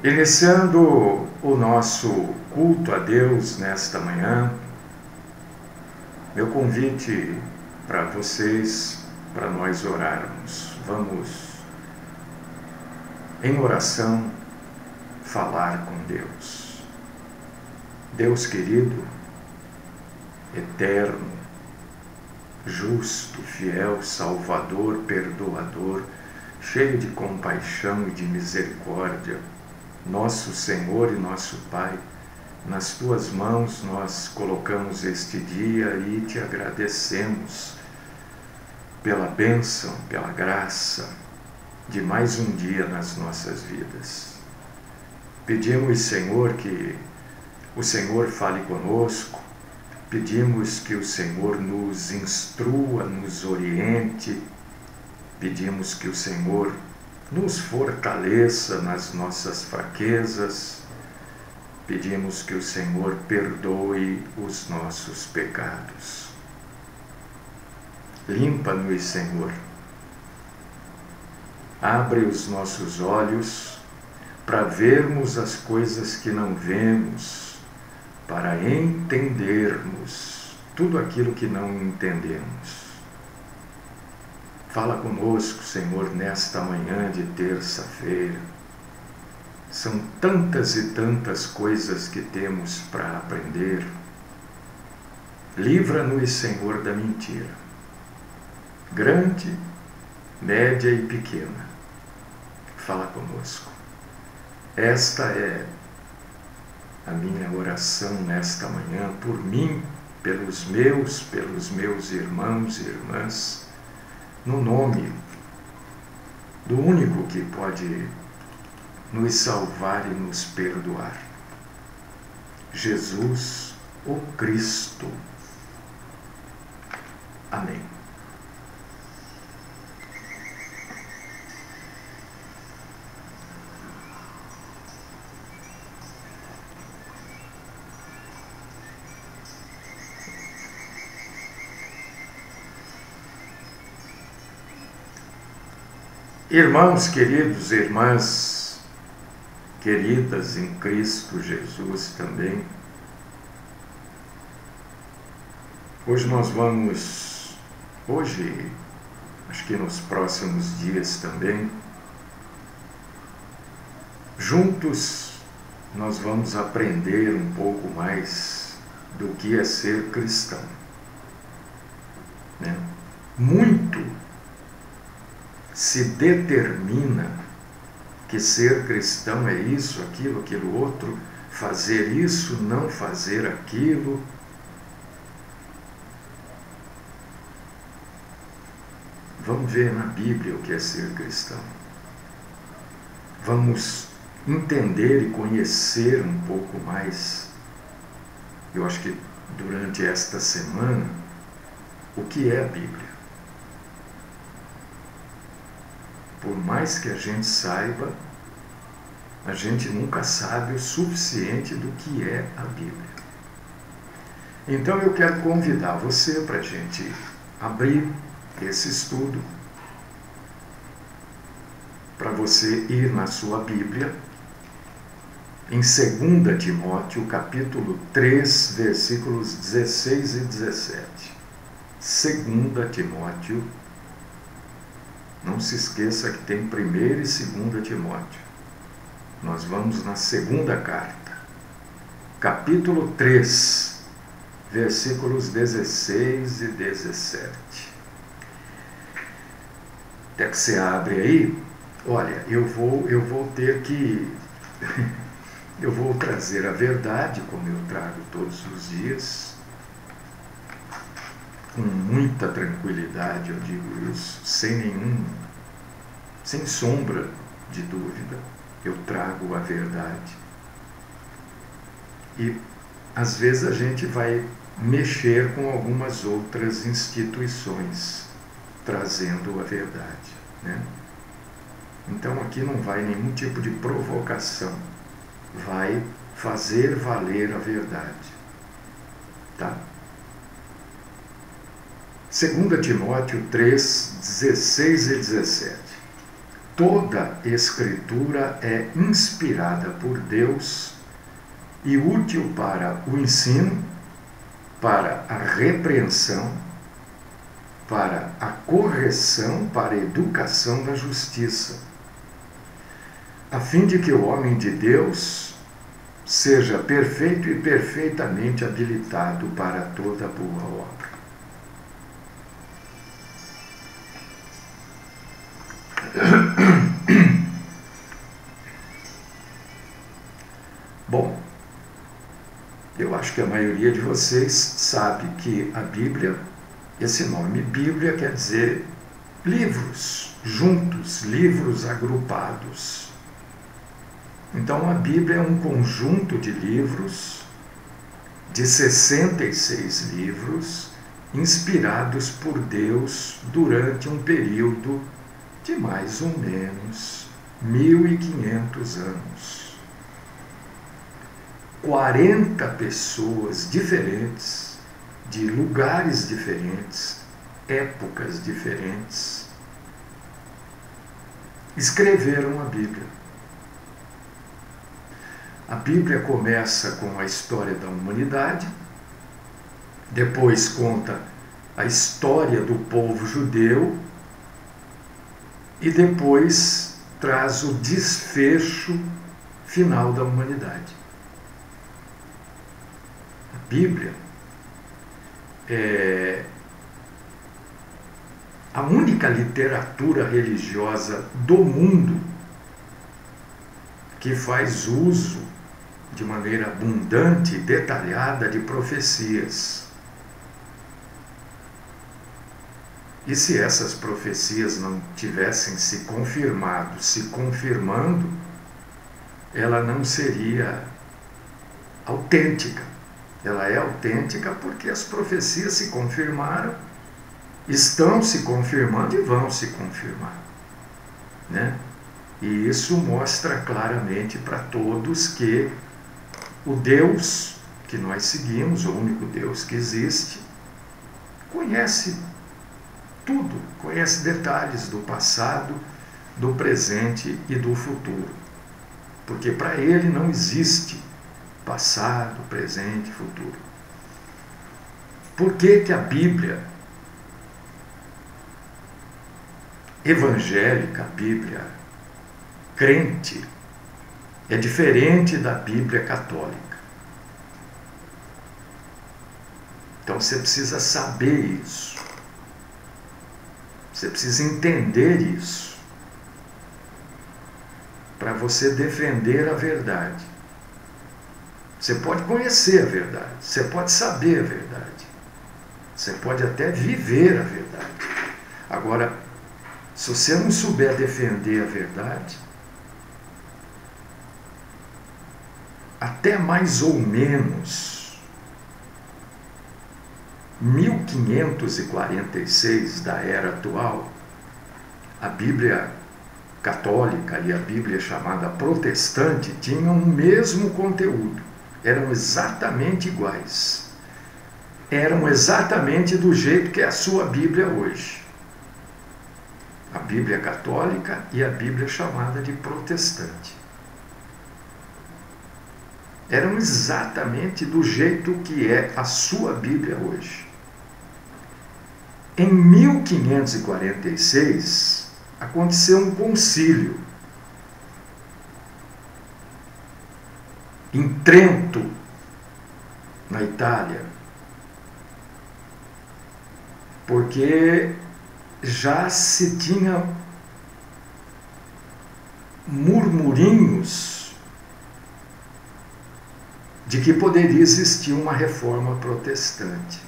Iniciando o nosso culto a Deus nesta manhã, meu convite para vocês, para nós orarmos. Vamos, em oração, falar com Deus. Deus querido, eterno, justo, fiel, salvador, perdoador, cheio de compaixão e de misericórdia, nosso Senhor e nosso Pai, nas Tuas mãos nós colocamos este dia e Te agradecemos pela bênção, pela graça de mais um dia nas nossas vidas. Pedimos, Senhor, que o Senhor fale conosco, pedimos que o Senhor nos instrua, nos oriente, pedimos que o Senhor nos fortaleça nas nossas fraquezas, pedimos que o Senhor perdoe os nossos pecados. Limpa-nos, Senhor. Abre os nossos olhos para vermos as coisas que não vemos, para entendermos tudo aquilo que não entendemos. Fala conosco, Senhor, nesta manhã de terça-feira. São tantas e tantas coisas que temos para aprender. Livra-nos, Senhor, da mentira, grande, média e pequena. Fala conosco. Esta é a minha oração nesta manhã, por mim, pelos meus irmãos e irmãs, no nome do único que pode nos salvar e nos perdoar, Jesus, o Cristo. Amém. Irmãos queridos, irmãs queridas em Cristo Jesus também, hoje, acho que nos próximos dias também, juntos nós vamos aprender um pouco mais do que é ser cristão, né? Muito se determina que ser cristão é isso, aquilo outro, fazer isso, não fazer aquilo. Vamos ver na Bíblia o que é ser cristão. Vamos entender e conhecer um pouco mais, eu acho que durante esta semana, o que é a Bíblia. Por mais que a gente saiba, a gente nunca sabe o suficiente do que é a Bíblia. Então eu quero convidar você para a gente abrir esse estudo, para você ir na sua Bíblia, em 2 Timóteo, capítulo 3, versículos 16 e 17. 2 Timóteo, não se esqueça que tem 1 e 2 Timóteo. Nós vamos na segunda carta, capítulo 3, versículos 16 e 17. Até que você abre aí, olha, eu vou ter que... eu vou trazer a verdade, como eu trago todos os dias, com muita tranquilidade, eu digo isso, sem sombra de dúvida, eu trago a verdade. E às vezes a gente vai mexer com algumas outras instituições, trazendo a verdade, né? Então aqui não vai nenhum tipo de provocação, vai fazer valer a verdade, tá? 2 Timóteo 3, 16 e 17. toda Escritura é inspirada por Deus e útil para o ensino, para a repreensão, para a correção, para a educação da justiça, a fim de que o homem de Deus seja perfeito e perfeitamente habilitado para toda boa obra. Bom, eu acho que a maioria de vocês sabe que a Bíblia, esse nome Bíblia quer dizer livros juntos, livros agrupados. Então a Bíblia é um conjunto de livros, de 66 livros, inspirados por Deus durante um período de mais ou menos 1500 anos. 40 pessoas diferentes, de lugares diferentes, épocas diferentes, escreveram a Bíblia. A Bíblia começa com a história da humanidade, depois conta a história do povo judeu e depois traz o desfecho final da humanidade. A Bíblia é a única literatura religiosa do mundo que faz uso de maneira abundante e detalhada de profecias. E se essas profecias não tivessem se confirmando, ela não seria autêntica. Ela é autêntica porque as profecias se confirmaram, estão se confirmando e vão se confirmar, né? E isso mostra claramente para todos que o Deus que nós seguimos, o único Deus que existe, conhece tudo, conhece detalhes do passado, do presente e do futuro. Porque para ele não existe passado, presente e futuro. Por que que a Bíblia evangélica, a Bíblia crente, é diferente da Bíblia católica? Então você precisa saber isso. Você precisa entender isso para você defender a verdade. Você pode conhecer a verdade, você pode saber a verdade, você pode até viver a verdade. Agora, se você não souber defender a verdade, até mais ou menos 1546 da era atual, a Bíblia católica e a Bíblia chamada protestante tinham o mesmo conteúdo, eram exatamente iguais, eram exatamente do jeito que é a sua Bíblia hoje. A Bíblia católica e a Bíblia chamada de protestante. Eram exatamente do jeito que é a sua Bíblia hoje. Em 1546, aconteceu um concílio em Trento, na Itália, porque já se tinha murmurinhos de que poderia existir uma reforma protestante.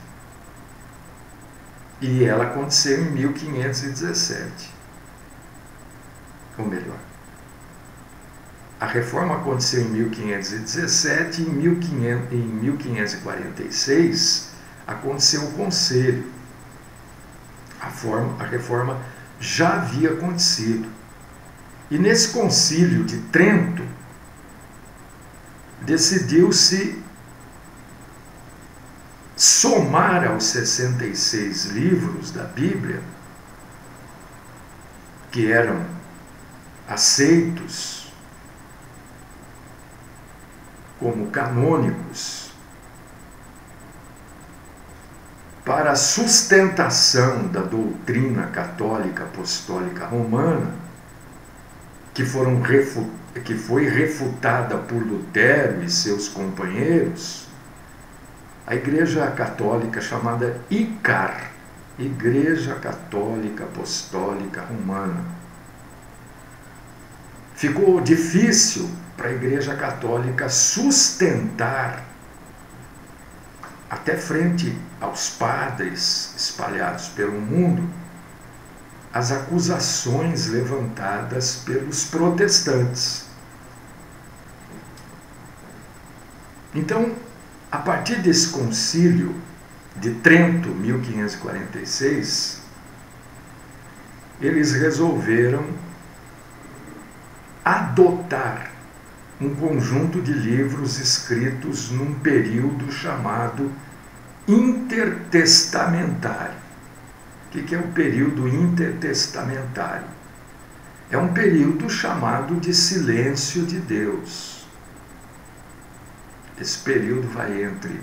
E ela aconteceu em 1517. Ou melhor, a reforma aconteceu em 1517 e em 1546 aconteceu o conselho. A reforma já havia acontecido. E nesse concílio de Trento, decidiu-se somar aos 66 livros da Bíblia, que eram aceitos como canônicos para a sustentação da doutrina católica apostólica romana, que foi refutada por Lutero e seus companheiros, a Igreja Católica chamada ICAR, Igreja Católica Apostólica Romana. Ficou difícil para a Igreja Católica sustentar, até frente aos padres espalhados pelo mundo, as acusações levantadas pelos protestantes. Então, a partir desse concílio de Trento, 1546, eles resolveram adotar um conjunto de livros escritos num período chamado intertestamentário. O que é o período intertestamentário? É um período chamado de silêncio de Deus. Esse período vai entre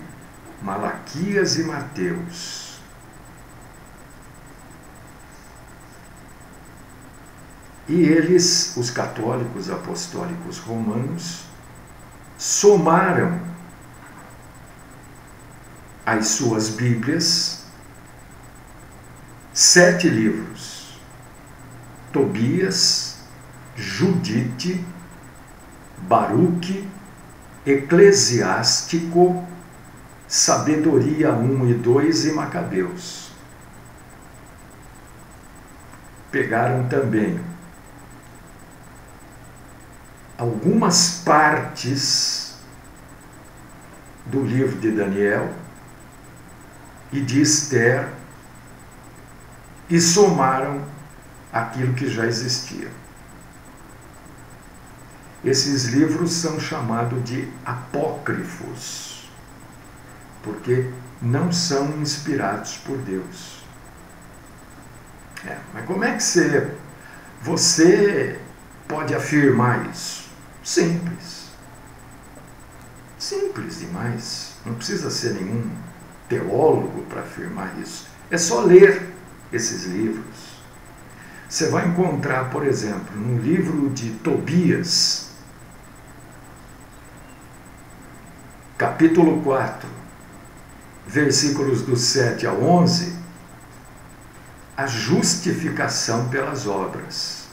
Malaquias e Mateus. E eles, os católicos apostólicos romanos, somaram às suas Bíblias 7 livros: Tobias, Judite, Baruque, Eclesiástico, Sabedoria 1 e 2 e Macabeus. Pegaram também algumas partes do livro de Daniel e de Esther e somaram aquilo que já existia. Esses livros são chamados de apócrifos, porque não são inspirados por Deus. Mas como é que você pode afirmar isso? Simples. Simples demais. Não precisa ser nenhum teólogo para afirmar isso. É só ler esses livros. Você vai encontrar, por exemplo, no livro de Tobias, capítulo 4, versículos do 7 ao 11, a justificação pelas obras.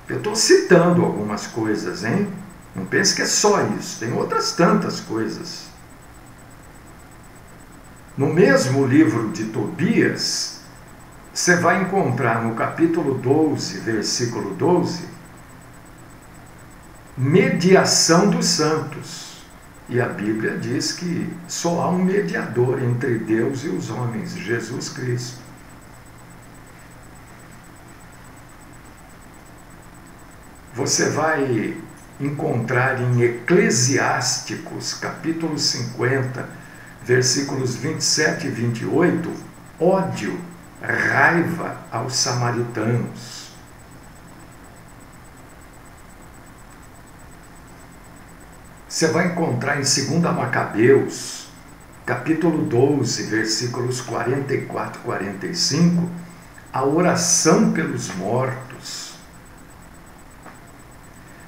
Eu estou citando algumas coisas, hein? Não pense que é só isso, tem outras tantas coisas. No mesmo livro de Tobias, você vai encontrar no capítulo 12, versículo 12, mediação dos santos. E a Bíblia diz que só há um mediador entre Deus e os homens, Jesus Cristo. Você vai encontrar em Eclesiásticos, capítulo 50, versículos 27 e 28, ódio, raiva aos samaritanos. Você vai encontrar em 2 Macabeus, capítulo 12, versículos 44 e 45, a oração pelos mortos.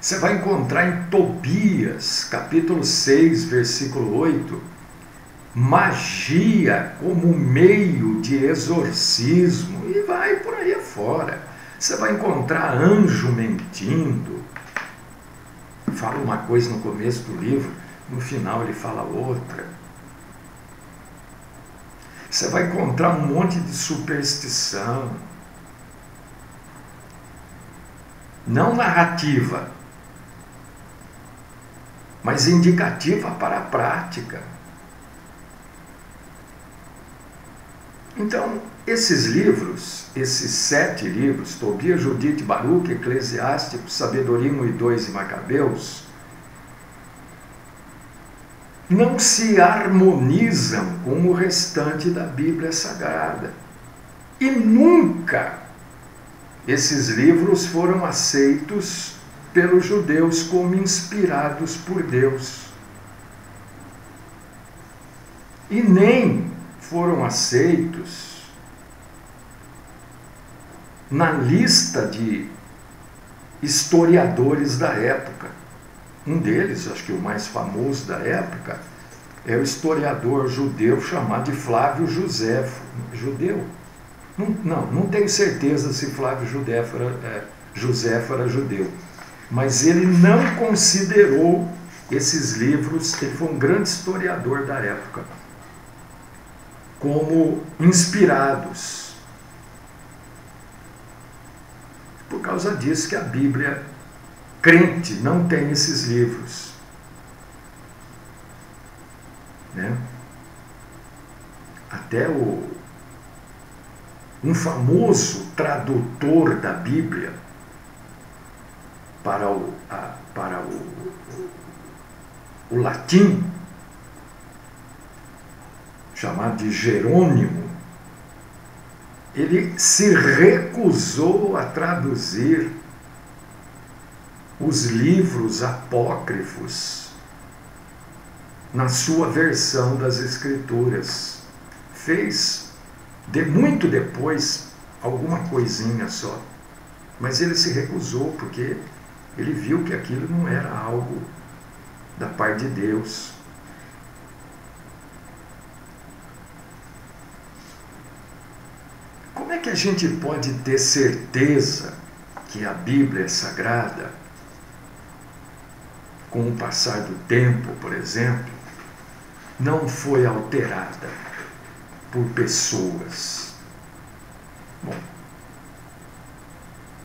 Você vai encontrar em Tobias, capítulo 6, versículo 8, magia como meio de exorcismo, e vai por aí afora. Você vai encontrar anjo mentindo. Fala uma coisa no começo do livro, no final ele fala outra. Você vai encontrar um monte de superstição. Não narrativa, mas indicativa para a prática. Então, esses livros, esses 7 livros, Tobias, Judite, Baruque, Eclesiástico, Sabedoria 1 e 2 e Macabeus, não se harmonizam com o restante da Bíblia Sagrada. E nunca esses livros foram aceitos pelos judeus como inspirados por Deus. E nem foram aceitos na lista de historiadores da época. Um deles, acho que o mais famoso da época, é o historiador judeu chamado de Flávio Joséfo. Judeu? Não tenho certeza se Flávio Joséfo era judeu. Mas ele não considerou esses livros, ele foi um grande historiador da época, como inspirados. Por causa disso que a Bíblia crente não tem esses livros. Né? Até um famoso tradutor da Bíblia para o latim, chamado de Jerônimo, ele se recusou a traduzir os livros apócrifos na sua versão das Escrituras. Fez, muito depois, alguma coisinha só. Mas ele se recusou porque ele viu que aquilo não era algo da parte de Deus. Como é que a gente pode ter certeza que a Bíblia é sagrada? Com o passar do tempo, por exemplo, não foi alterada por pessoas.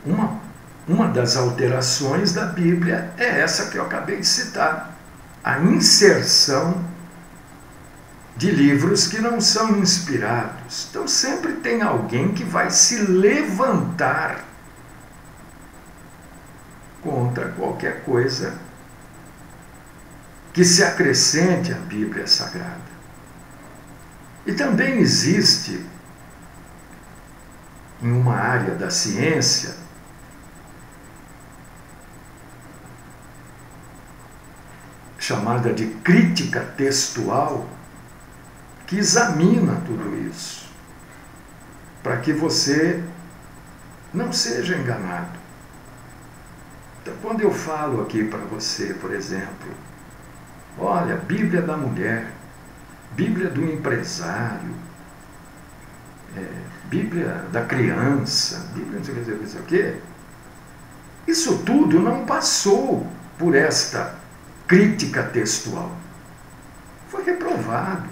Bom, uma das alterações da Bíblia é essa que eu acabei de citar, a inserção de livros que não são inspirados. Então sempre tem alguém que vai se levantar contra qualquer coisa que se acrescente à Bíblia Sagrada. E também existe, em uma área da ciência, chamada de crítica textual, que examina tudo isso, para que você não seja enganado. Então, quando eu falo aqui para você, por exemplo, olha, Bíblia da mulher, Bíblia do empresário, Bíblia da criança, Bíblia não sei o quê, isso tudo não passou por esta crítica textual. Foi reprovado.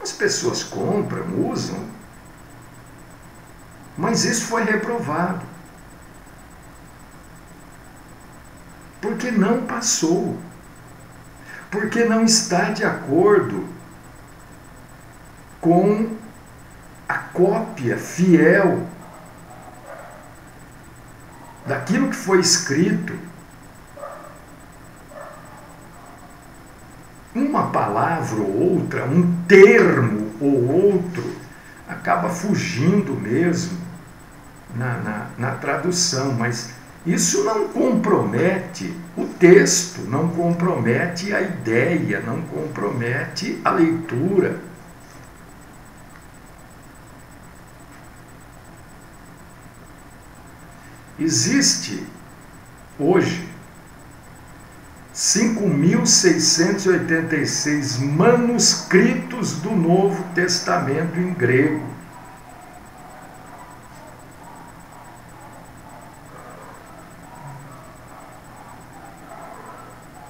As pessoas compram, usam, mas isso foi reprovado. Porque não passou. Porque não está de acordo com a cópia fiel daquilo que foi escrito. Uma palavra ou outra, um termo ou outro, acaba fugindo mesmo na tradução, mas isso não compromete o texto, não compromete a ideia, não compromete a leitura. Existe hoje 5.686 manuscritos do Novo Testamento em grego.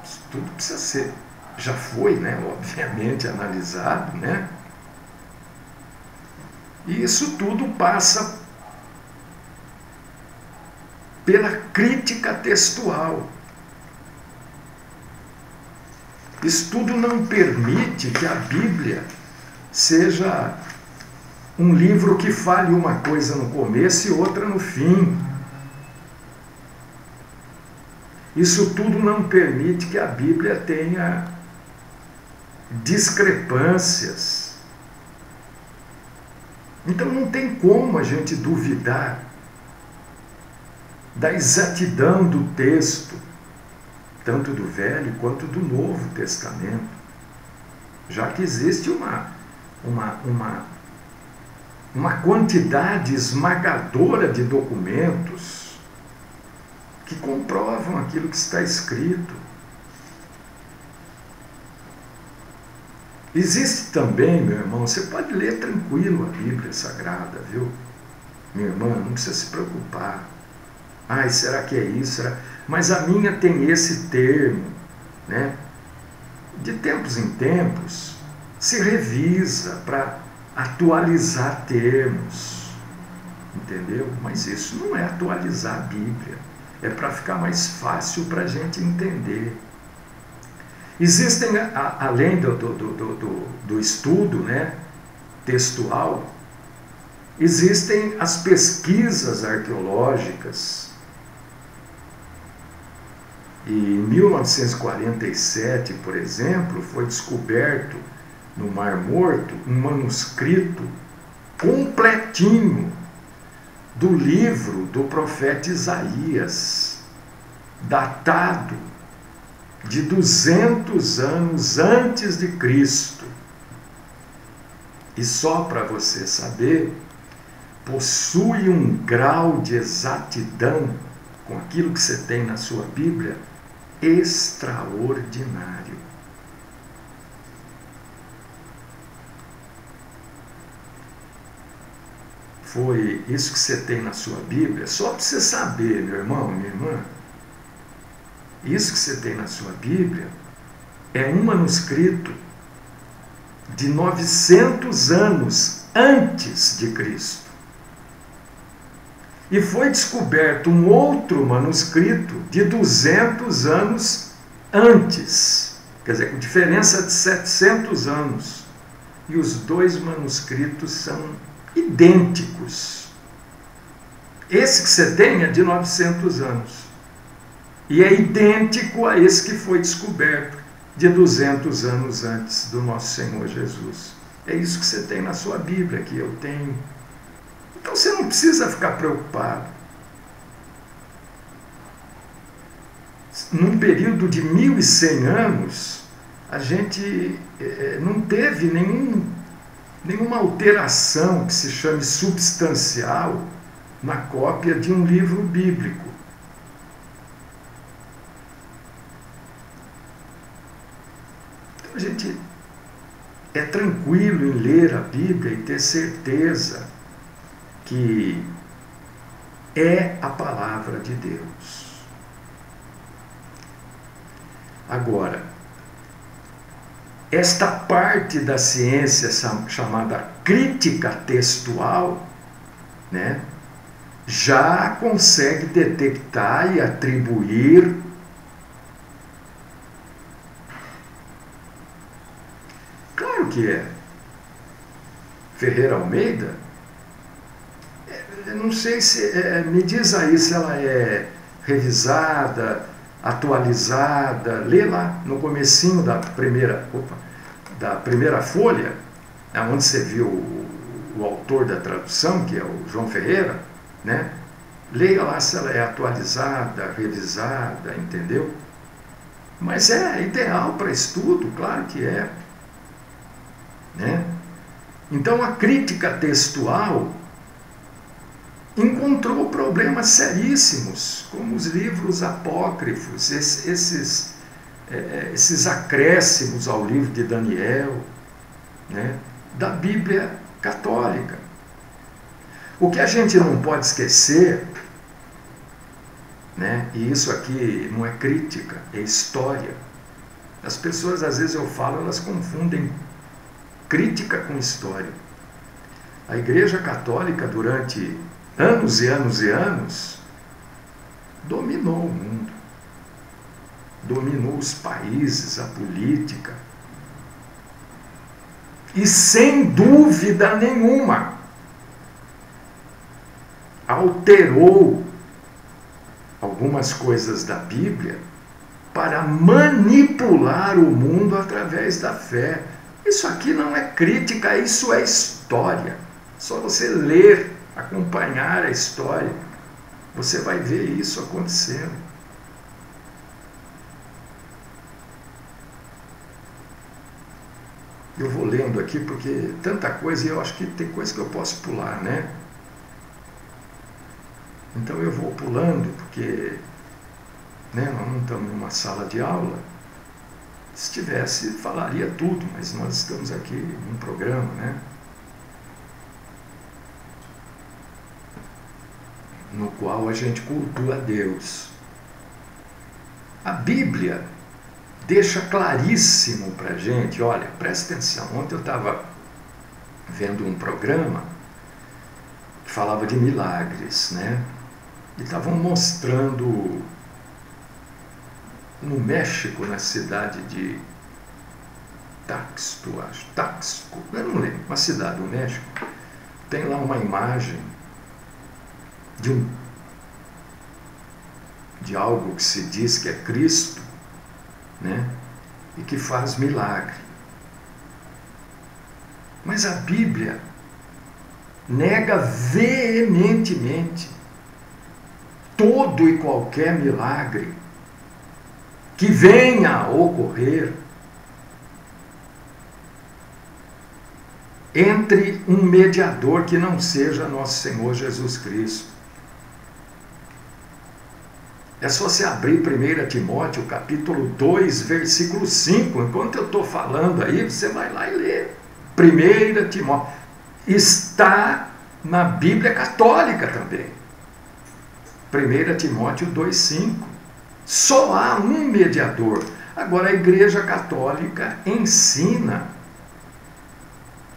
Isso tudo precisa ser, já foi, né, obviamente, analisado, né? E isso tudo passa pela crítica textual. Isso tudo não permite que a Bíblia seja um livro que fale uma coisa no começo e outra no fim. Isso tudo não permite que a Bíblia tenha discrepâncias. Então não tem como a gente duvidar da exatidão do texto, tanto do Velho quanto do Novo Testamento, já que existe uma quantidade esmagadora de documentos que comprovam aquilo que está escrito. Existe também, meu irmão, você pode ler tranquilo a Bíblia Sagrada, viu? Minha irmã, não precisa se preocupar. Ai, será que é isso? Mas a minha tem esse termo, né? De tempos em tempos, se revisa para atualizar termos, entendeu? Mas isso não é atualizar a Bíblia, é para ficar mais fácil para a gente entender. Existem, além do estudo, né, textual, existem as pesquisas arqueológicas. E em 1947, por exemplo, foi descoberto no Mar Morto um manuscrito completinho do livro do profeta Isaías, datado de 200 anos antes de Cristo. E só para você saber, possui um grau de exatidão com aquilo que você tem na sua Bíblia extraordinário. Foi isso que você tem na sua Bíblia, só para você saber, meu irmão, minha irmã, isso que você tem na sua Bíblia é um manuscrito de 900 anos antes de Cristo. E foi descoberto um outro manuscrito de 200 anos antes, quer dizer, com diferença de 700 anos. E os dois manuscritos são idênticos. Esse que você tem é de 900 anos. E é idêntico a esse que foi descoberto de 200 anos antes do nosso Senhor Jesus. É isso que você tem na sua Bíblia, que eu tenho. Então você não precisa ficar preocupado. Num período de 1100 anos, a gente não teve nenhuma alteração que se chame substancial na cópia de um livro bíblico. Então a gente é tranquilo em ler a Bíblia e ter certeza que é a palavra de Deus. Agora, esta parte da ciência chamada crítica textual, né, já consegue detectar e atribuir claro que é. Ferreira Almeida, não sei se, me diz aí se ela é revisada, atualizada, lê lá no comecinho da primeira folha, onde você viu o autor da tradução, que é o João Ferreira, né? Leia lá se ela é atualizada, revisada, entendeu? Mas é ideal para estudo, claro que é, né? Então a crítica textual encontrou problemas seríssimos, como os livros apócrifos, esses acréscimos ao livro de Daniel, né, da Bíblia católica. O que a gente não pode esquecer, né, e isso aqui não é crítica, é história. As pessoas, às vezes eu falo, elas confundem crítica com história. A Igreja Católica, durante anos e anos e anos, dominou o mundo, dominou os países, a política, e sem dúvida nenhuma alterou algumas coisas da Bíblia para manipular o mundo através da fé. Isso aqui não é crítica, isso é história. Só você ler, acompanhar a história, Você vai ver isso acontecendo. Eu vou lendo aqui porque tanta coisa, e eu acho que tem coisa que eu posso pular, né? Então eu vou pulando porque, né, nós não estamos numa sala de aula. Se tivesse, falaria tudo, mas nós estamos aqui num programa, né? No qual a gente cultua a Deus. A Bíblia deixa claríssimo para a gente, olha, presta atenção. Ontem eu estava vendo um programa que falava de milagres, né? E estavam mostrando no México, na cidade de Taxco, eu não lembro, uma cidade do México, tem lá uma imagem de algo que se diz que é Cristo, né? E que faz milagre. Mas a Bíblia nega veementemente todo e qualquer milagre que venha a ocorrer entre um mediador que não seja nosso Senhor Jesus Cristo. É só você abrir 1 Timóteo, capítulo 2, versículo 5. Enquanto eu estou falando aí, você vai lá e lê. 1 Timóteo. Está na Bíblia Católica também. 1 Timóteo 2, 5. Só há um mediador. Agora, a Igreja Católica ensina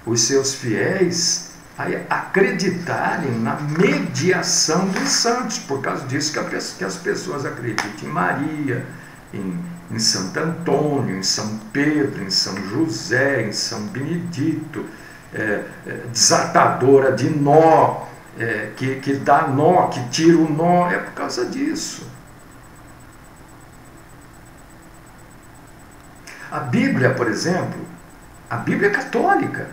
os seus fiéis a acreditarem na mediação dos santos. Por causa disso que as pessoas acreditam em Maria, em Santo Antônio, em São Pedro, em São José, em São Benedito, desatadora de nó, que dá nó, que tira o nó. É por causa disso. A Bíblia, por exemplo, a Bíblia é católica.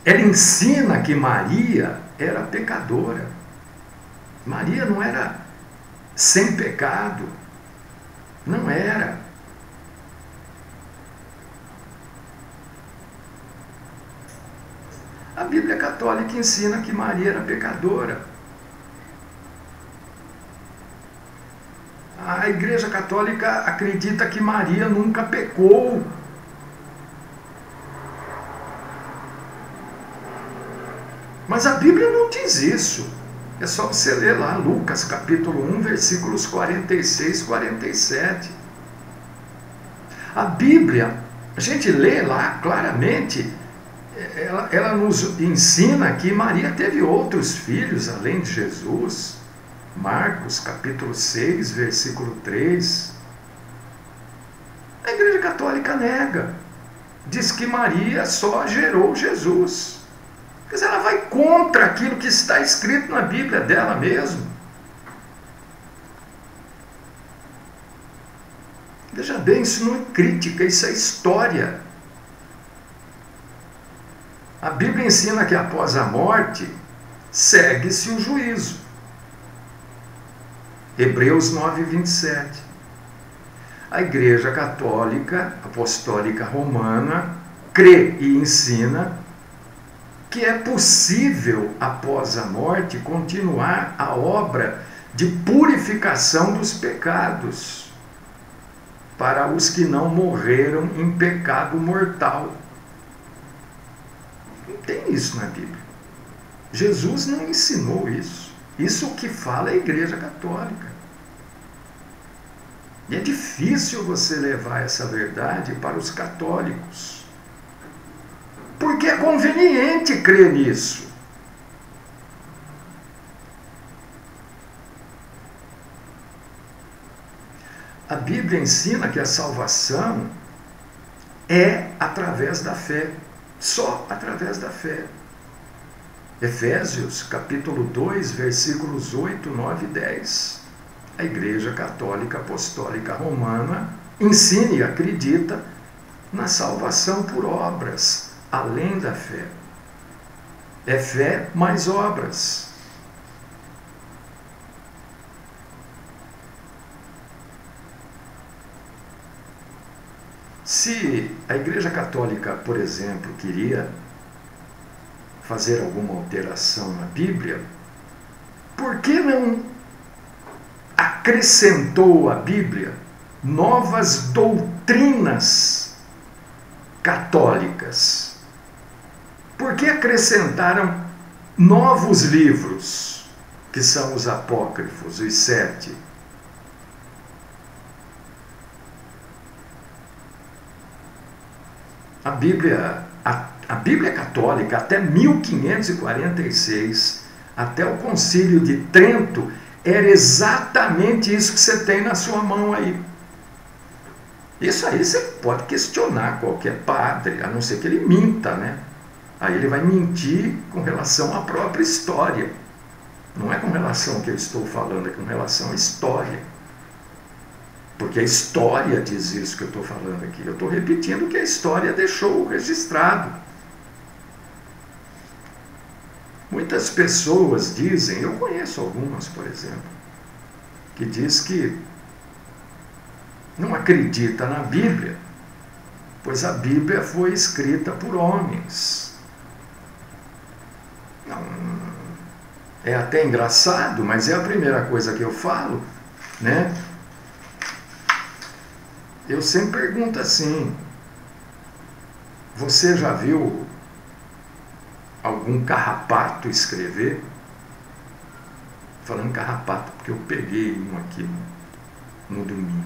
Ela ensina que Maria era pecadora. Maria não era sem pecado. Não era. A Bíblia Católica ensina que Maria era pecadora. A Igreja Católica acredita que Maria nunca pecou. Mas a Bíblia não diz isso. É só você ler lá Lucas capítulo 1, versículos 46 e 47. A Bíblia, a gente lê lá claramente, ela nos ensina que Maria teve outros filhos além de Jesus. Marcos capítulo 6, versículo 3. A Igreja Católica nega. Diz que Maria só gerou Jesus. Quer dizer, ela vai contra aquilo que está escrito na Bíblia dela mesmo. Veja bem, isso não é crítica, isso é história. A Bíblia ensina que após a morte, segue-se o juízo. Hebreus 9, 27. A Igreja Católica Apostólica Romana crê e ensina que é possível, após a morte, continuar a obra de purificação dos pecados para os que não morreram em pecado mortal. Não tem isso na Bíblia. Jesus não ensinou isso. Isso que fala a Igreja Católica. E é difícil você levar essa verdade para os católicos. Porque é conveniente crer nisso. A Bíblia ensina que a salvação é através da fé. Só através da fé. Efésios, capítulo 2, versículos 8, 9 e 10. A Igreja Católica Apostólica Romana ensina e acredita na salvação por obras, além da fé. É fé mais obras. Se a Igreja Católica, por exemplo, queria fazer alguma alteração na Bíblia, por que não acrescentou à Bíblia novas doutrinas católicas? Por que acrescentaram novos livros, que são os apócrifos, os 7? A Bíblia católica, até 1546, até o Concílio de Trento, era exatamente isso que você tem na sua mão aí. Isso aí você pode questionar qualquer padre, a não ser que ele minta, né? Aí ele vai mentir com relação à própria história. Não é com relação ao que eu estou falando, é com relação à história. Porque a história diz isso que eu estou falando aqui. Eu estou repetindo o que a história deixou registrado. Muitas pessoas dizem, eu conheço algumas, por exemplo, que diz que não acredita na Bíblia, pois a Bíblia foi escrita por homens. Não, é até engraçado, mas é a primeira coisa que eu falo, né? Eu sempre pergunto assim: você já viu algum carrapato escrever? Falando carrapato, porque eu peguei um aqui no domingo.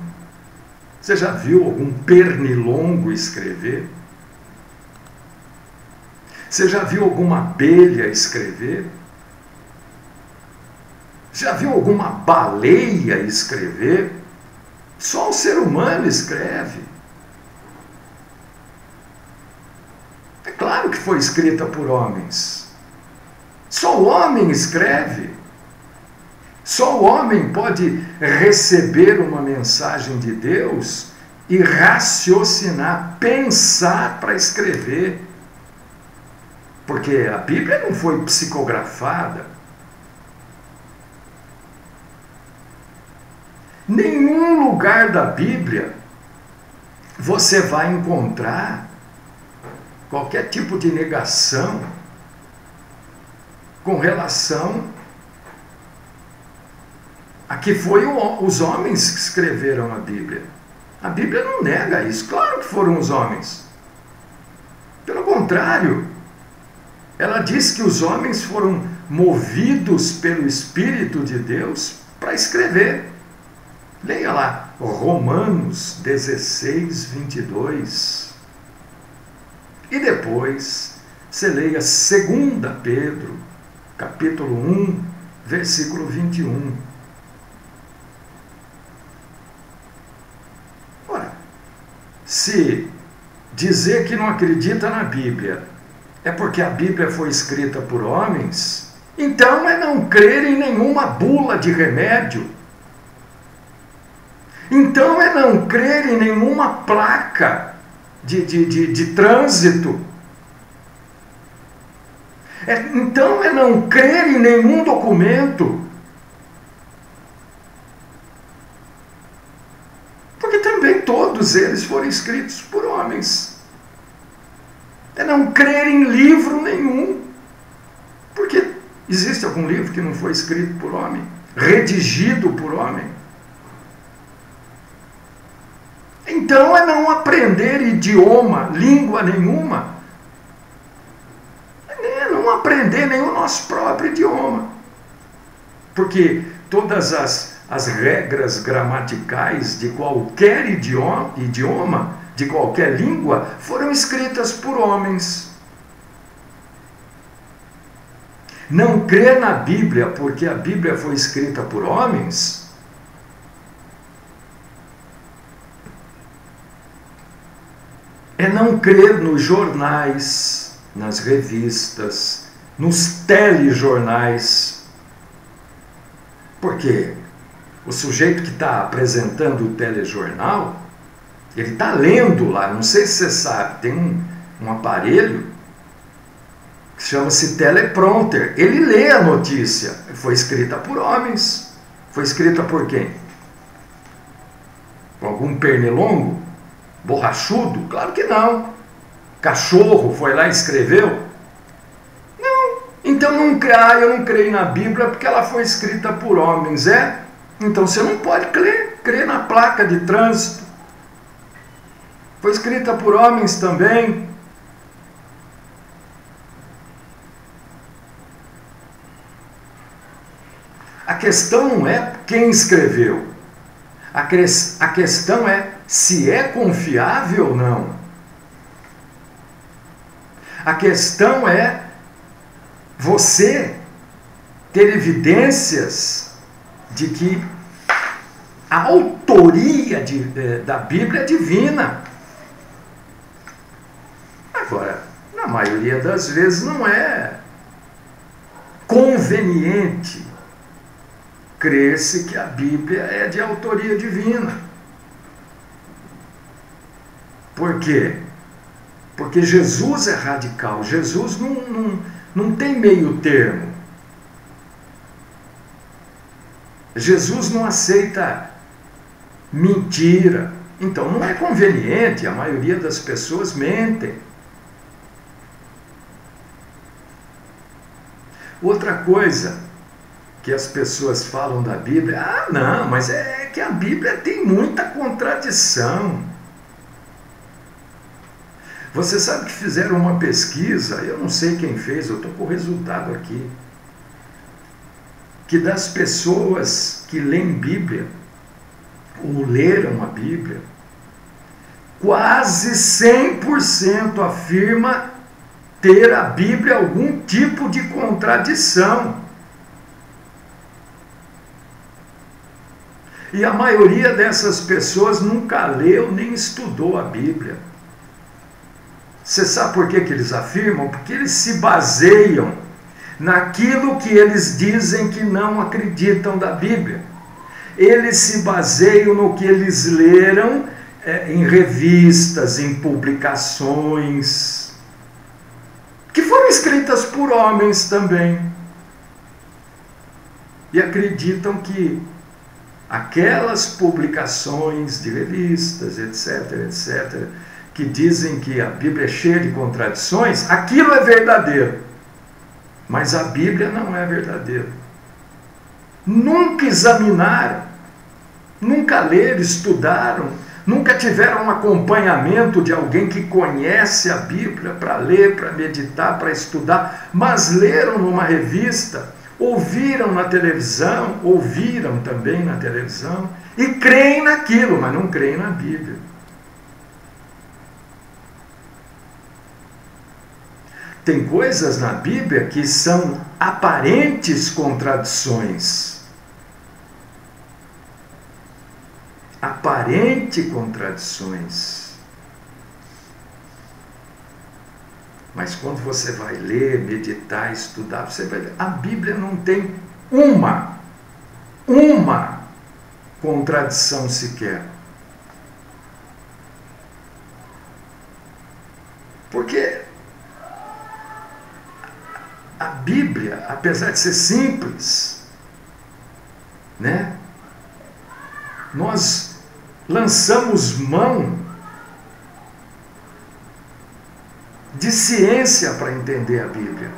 Você já viu algum pernilongo escrever? Você já viu alguma abelha escrever? Já viu alguma baleia escrever? Só o ser humano escreve. É claro que foi escrita por homens. Só o homem escreve. Só o homem pode receber uma mensagem de Deus e raciocinar, pensar para escrever. Porque a Bíblia não foi psicografada. Nenhum lugar da Bíblia você vai encontrar qualquer tipo de negação com relação a que foi os homens que escreveram a Bíblia. A Bíblia não nega isso. Claro que foram os homens. Pelo contrário, ela diz que os homens foram movidos pelo Espírito de Deus para escrever. Leia lá, Romanos 16, 22. E depois, você leia 2 Pedro, capítulo 1, versículo 21. Ora, se dizer que não acredita na Bíblia é porque a Bíblia foi escrita por homens, então é não crer em nenhuma bula de remédio. Então é não crer em nenhuma placa de trânsito. Então é não crer em nenhum documento. Porque também todos eles foram escritos por homens. É não crer em livro nenhum. Porque existe algum livro que não foi escrito por homem? Redigido por homem? Então é não aprender idioma, língua nenhuma. É não aprender nem o nosso próprio idioma. Porque todas as regras gramaticais de qualquer idioma, de qualquer língua, foram escritas por homens. Não crer na Bíblia porque a Bíblia foi escrita por homens é não crer nos jornais, nas revistas, nos telejornais. Porque o sujeito que está apresentando o telejornal, ele está lendo lá, não sei se você sabe, um aparelho que chama-se teleprompter. Ele lê a notícia. Foi escrita por homens. Foi escrita por quem? Por algum pernilongo? Borrachudo? Claro que não. Cachorro foi lá e escreveu? Não. Então eu não creio na Bíblia porque ela foi escrita por homens. Então você não pode crer na placa de trânsito. Foi escrita por homens também. A questão não é quem escreveu. A questão é se é confiável ou não. A questão é você ter evidências de que a autoria da Bíblia é divina. Agora, na maioria das vezes não é conveniente crer-se que a Bíblia é de autoria divina. Por quê? Porque Jesus é radical. Jesus não tem meio termo. Jesus não aceita mentira. Então não é conveniente, a maioria das pessoas mentem. Outra coisa que as pessoas falam da Bíblia, não, mas é que a Bíblia tem muita contradição. Você sabe que fizeram uma pesquisa, eu não sei quem fez, eu estou com o resultado aqui, que das pessoas que leem Bíblia, ou leram a Bíblia, quase 100% afirma ter a Bíblia algum tipo de contradição. E a maioria dessas pessoas nunca leu nem estudou a Bíblia. Você sabe por que eles afirmam? Porque eles se baseiam naquilo que eles dizem que não acreditam da Bíblia. Eles se baseiam no que eles leram em revistas, em publicações, que foram escritas por homens também. E acreditam que aquelas publicações de revistas, etc., etc., que dizem que a Bíblia é cheia de contradições, aquilo é verdadeiro. Mas a Bíblia não é verdadeira. Nunca examinaram, nunca leram, estudaram, nunca tiveram um acompanhamento de alguém que conhece a Bíblia para ler, para meditar, para estudar, mas leram numa revista, ouviram na televisão, ouviram também na televisão, e creem naquilo, mas não creem na Bíblia. Tem coisas na Bíblia que são aparentes contradições. Aparente contradições. Mas quando você vai ler, meditar, estudar, você vai ver, a Bíblia não tem uma contradição sequer. Porque a Bíblia, apesar de ser simples, né? Nós lançamos mão de ciência para entender a Bíblia.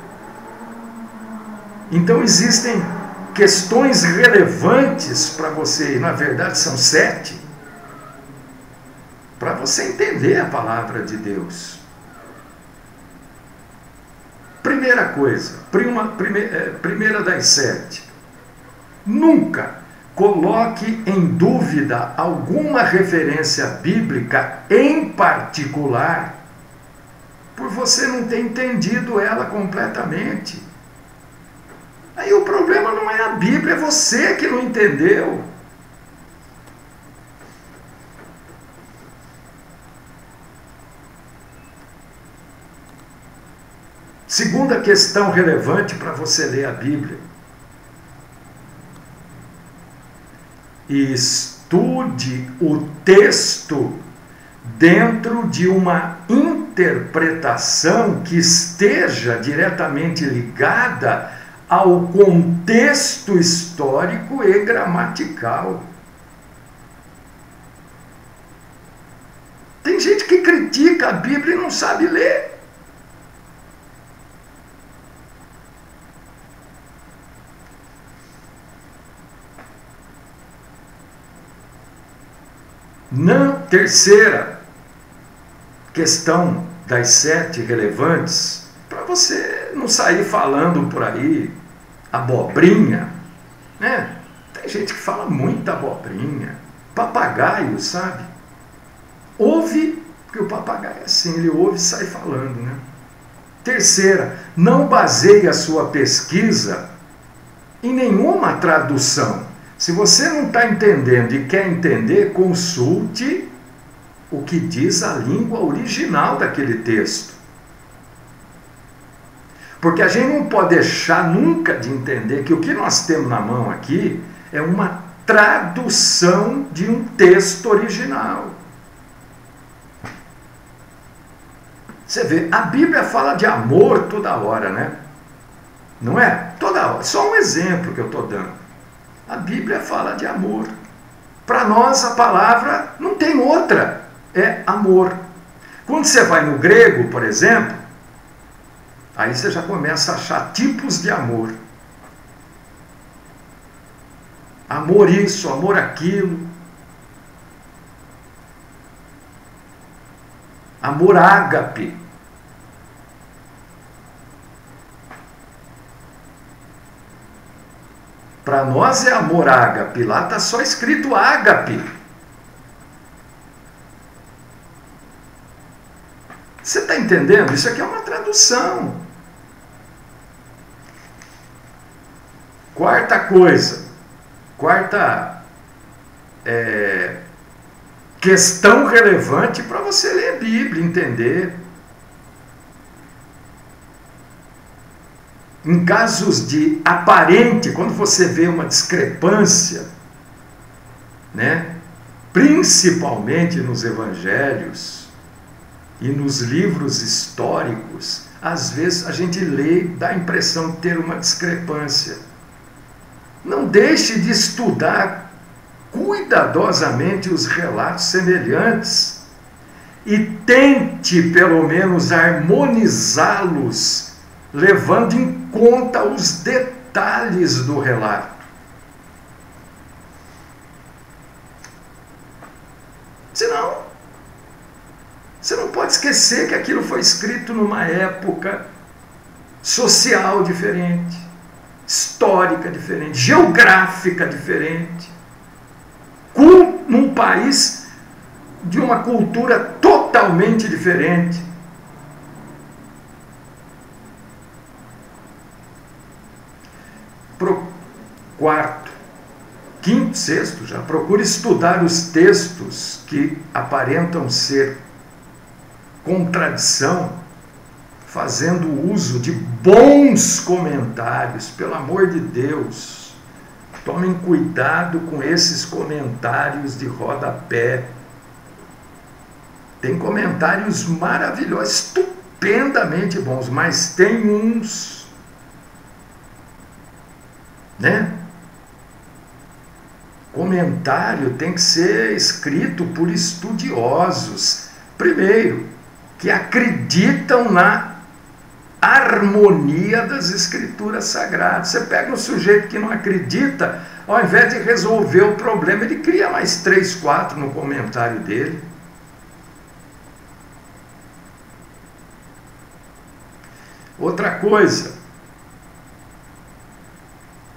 Então existem questões relevantes para você, e na verdade são 7, para você entender a palavra de Deus. Primeira coisa, primeira das 7, nunca coloque em dúvida alguma referência bíblica em particular, por você não ter entendido ela completamente. Aí o problema não é a Bíblia, é você que não entendeu. Segunda questão relevante para você ler a Bíblia. Estude o texto dentro de uma interpretação que esteja diretamente ligada ao contexto histórico e gramatical. Tem gente que critica a Bíblia e não sabe ler. Terceira questão das 7 relevantes, para você não sair falando por aí abobrinha, né? Tem gente que fala muita abobrinha, papagaio, sabe? Ouve, porque o papagaio é assim, ele ouve e sai falando, né? Terceira, não baseie a sua pesquisa em nenhuma tradução. Se você não está entendendo e quer entender, consulte o que diz a língua original daquele texto. Porque a gente não pode deixar nunca de entender que o que nós temos na mão aqui é uma tradução de um texto original. Você vê, a Bíblia fala de amor toda hora, né? Não é? Toda hora. Só um exemplo que eu estou dando. A Bíblia fala de amor. Para nós a palavra não tem outra, é amor. Quando você vai no grego, por exemplo, aí você já começa a achar tipos de amor. Amor isso, amor aquilo. Amor ágape. Para nós é amor ágape, lá está só escrito ágape. Você está entendendo? Isso aqui é uma tradução. Quarta coisa, questão relevante para você ler a Bíblia, entender. Em casos de aparente, quando você vê uma discrepância, né, principalmente nos evangelhos e nos livros históricos, às vezes a gente lê e dá a impressão de ter uma discrepância. Não deixe de estudar cuidadosamente os relatos semelhantes e tente, pelo menos, harmonizá-los, levando em conta os detalhes do relato. Senão, você não pode esquecer que aquilo foi escrito numa época social diferente, histórica diferente, geográfica diferente, num país de uma cultura totalmente diferente. Quarto, quinto, sexto já, procure estudar os textos que aparentam ser contradição, fazendo uso de bons comentários, pelo amor de Deus. Tomem cuidado com esses comentários de rodapé. Tem comentários maravilhosos, estupendamente bons, mas tem uns, né? Comentário tem que ser escrito por estudiosos, primeiro, que acreditam na harmonia das escrituras sagradas. Você pega um sujeito que não acredita, ao invés de resolver o problema, ele cria mais 3, 4 no comentário dele. Outra coisa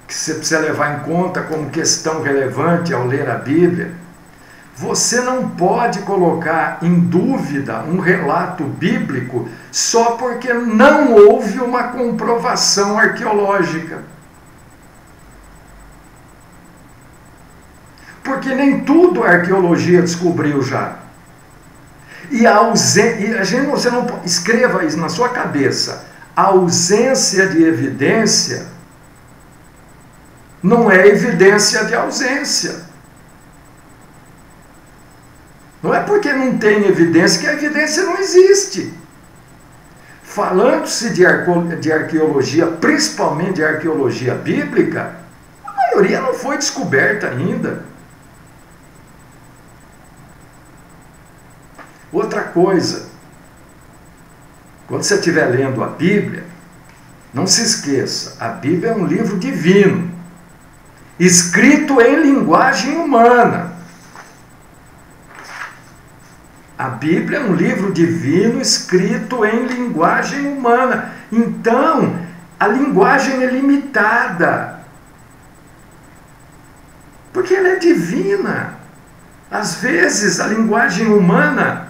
que você precisa levar em conta como questão relevante ao ler a Bíblia, você não pode colocar em dúvida um relato bíblico só porque não houve uma comprovação arqueológica. Porque nem tudo a arqueologia descobriu já. Você não escreva isso na sua cabeça. A ausência de evidência não é evidência de ausência. Não é porque não tem evidência que a evidência não existe. Falando-se de arqueologia, principalmente de arqueologia bíblica, a maioria não foi descoberta ainda. Outra coisa, quando você estiver lendo a Bíblia, não se esqueça, a Bíblia é um livro divino, escrito em linguagem humana. A Bíblia é um livro divino escrito em linguagem humana. Então, a linguagem é limitada. Porque ela é divina. Às vezes, a linguagem humana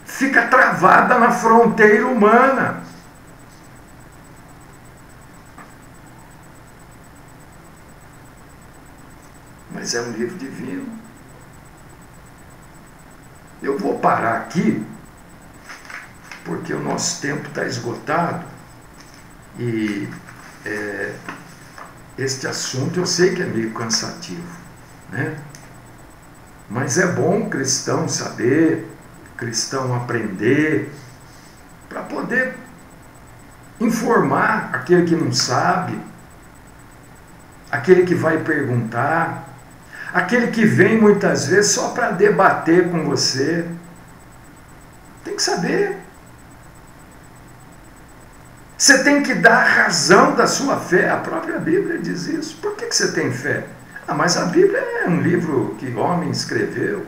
fica travada na fronteira humana. Mas é um livro divino. Eu vou parar aqui, porque o nosso tempo está esgotado, e este assunto eu sei que é meio cansativo, né? Mas é bom o cristão saber, o cristão aprender, para poder informar aquele que não sabe, aquele que vai perguntar, aquele que vem muitas vezes só para debater com você. Tem que saber. Você tem que dar a razão da sua fé. A própria Bíblia diz isso. Por que você tem fé? Ah, mas a Bíblia é um livro que homem escreveu.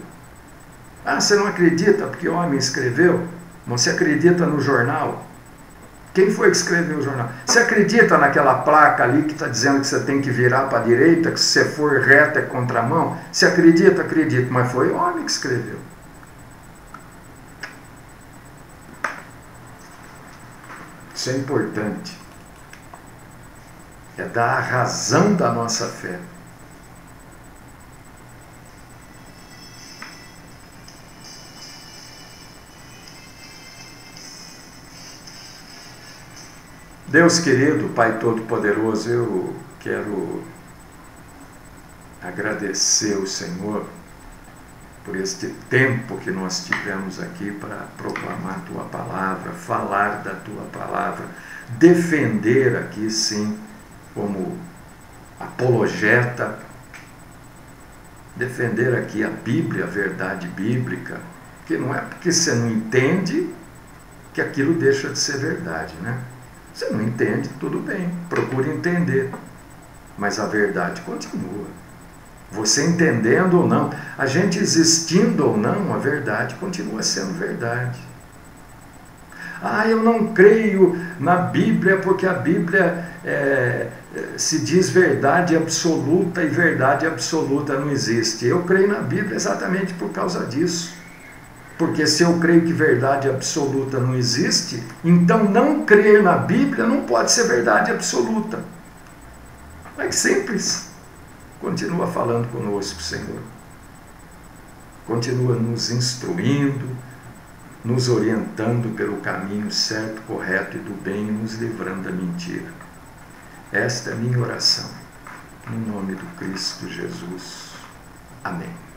Ah, você não acredita porque homem escreveu? Você acredita no jornal? Quem foi que escreveu o jornal? Você acredita naquela placa ali que está dizendo que você tem que virar para a direita, que se você for reto é contramão? Você acredita? Acredito, mas foi o homem que escreveu. Isso é importante. É dar a razão da nossa fé. Deus querido, Pai Todo-Poderoso, eu quero agradecer ao Senhor por este tempo que nós tivemos aqui para proclamar a Tua Palavra, falar da Tua Palavra, defender aqui, sim, como apologeta, defender aqui a Bíblia, a verdade bíblica, que não é porque você não entende que aquilo deixa de ser verdade, né? Você não entende, tudo bem, procure entender, mas a verdade continua. Você entendendo ou não, a gente existindo ou não, a verdade continua sendo verdade. Ah, eu não creio na Bíblia porque a Bíblia se diz verdade absoluta e verdade absoluta não existe. Eu creio na Bíblia exatamente por causa disso. Porque se eu creio que verdade absoluta não existe, então não crer na Bíblia não pode ser verdade absoluta. É simples. Continua falando conosco, Senhor. Continua nos instruindo, nos orientando pelo caminho certo, correto e do bem, e nos livrando da mentira. Esta é a minha oração. No nome do Cristo Jesus. Amém.